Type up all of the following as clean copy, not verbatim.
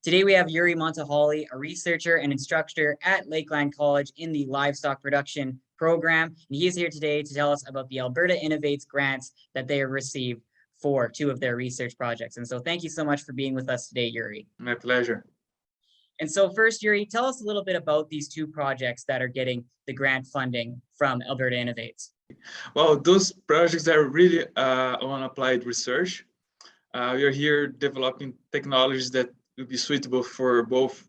Today we have Yuri Montahali, a researcher and instructor at Lakeland College in the livestock production program. And he is here today to tell us about the Alberta Innovates grants that they have received for two of their research projects. And so thank you so much for being with us today, Yuri. My pleasure. And so first, Yuri, tell us a little bit about these two projects that are getting the grant funding from Alberta Innovates. Well, those projects are really on applied research. We are here developing technologies that will be suitable for both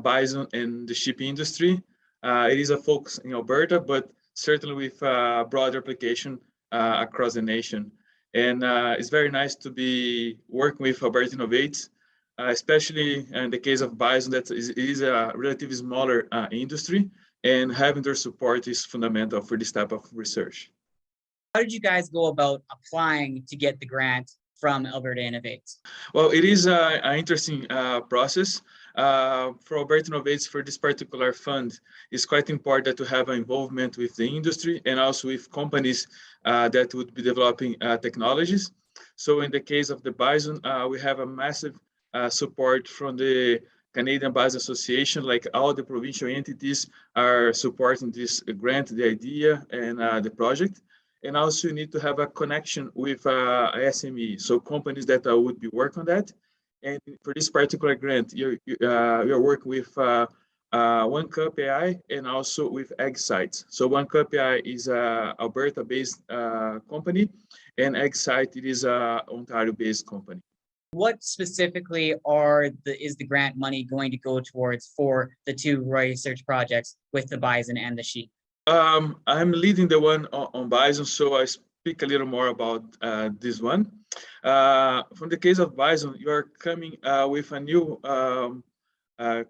bison and the sheep industry. It is a focus in Alberta, but certainly with broader application across the nation. And it's very nice to be working with Alberta Innovates, especially in the case of bison, that is a relatively smaller industry, and having their support is fundamental for this type of research. How did you guys go about applying to get the grant from Alberta Innovates? Well, it is an interesting process. For Alberta Innovates, for this particular fund, it's quite important to have an involvement with the industry and also with companies that would be developing technologies. So in the case of the bison, we have a massive support from the Canadian Bison Association. Like all the provincial entities are supporting this grant, the idea, and the project. And also you need to have a connection with SME, so companies that would be working on that. And for this particular grant, you're working with One Cup AI and also with Egg Sites. So One Cup AI is a Alberta-based company, and Egg Site it is a Ontario-based company. What specifically is the grant money going to go towards for the two research projects with the bison and the sheep? I'm leading the one on bison, so I speak a little more about this one. From the case of bison, you are coming with a new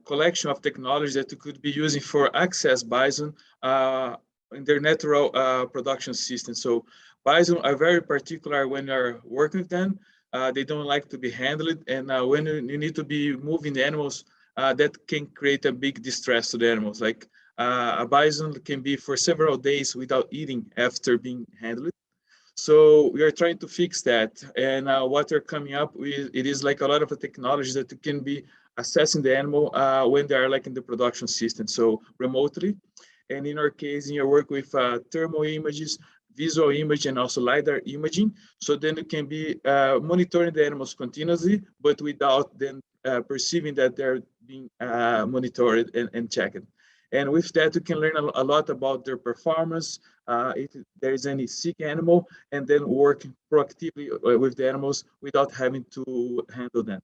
collection of technology that you could be using for access bison in their natural production system. So bison are very particular when you're working with them. They don't like to be handled, and when you need to be moving the animals, that can create a big distress to the animals. Like a bison can be for several days without eating after being handled. So we are trying to fix that. And what we're coming up with, it is like a lot of the technology that you can be assessing the animal when they are like in the production system, so remotely. And in our case, in your work with thermal images, visual image, and also LiDAR imaging. So then you can be monitoring the animals continuously, but without them perceiving that they're being monitored and checked. And with that, you can learn a lot about their performance, if there is any sick animal, and then work proactively with the animals without having to handle them.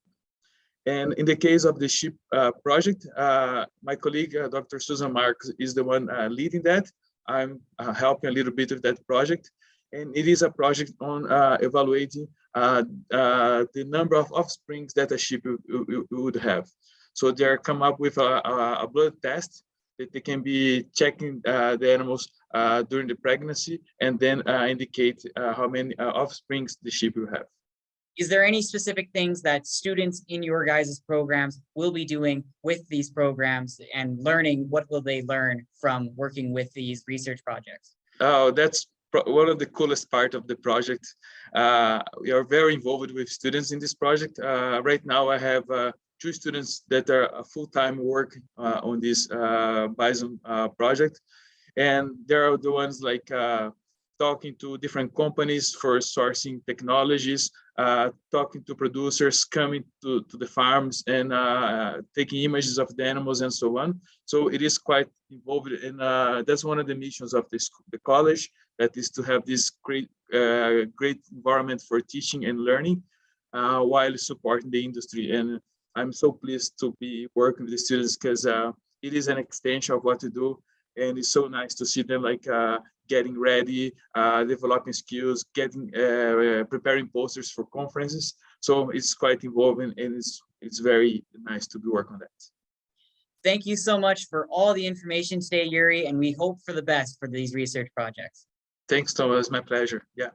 And in the case of the sheep project, my colleague, Dr. Susan Marks, is the one leading that. I'm helping a little bit with that project. And it is a project on evaluating the number of offsprings that a sheep would have. So they're come up with a blood test that they can be checking the animals during the pregnancy and then indicate how many offsprings the sheep will have. Is there any specific things that students in your guys' programs will be doing with these programs and learning? What will they learn from working with these research projects? Oh, that's one of the coolest part of the project. We are very involved with students in this project. Right now I have 2 students that are full-time working on this bison project. And there are the ones like talking to different companies for sourcing technologies, talking to producers, coming to the farms and taking images of the animals and so on. So it is quite involved, and that's one of the missions of the college, that is to have this great environment for teaching and learning while supporting the industry. And I'm so pleased to be working with the students because it is an extension of what we do. And it's so nice to see them like getting ready, developing skills, preparing posters for conferences. So it's quite involving, and it's very nice to be working on that. Thank you so much for all the information today, Yuri, and we hope for the best for these research projects. Thanks, Thomas. My pleasure. Yeah.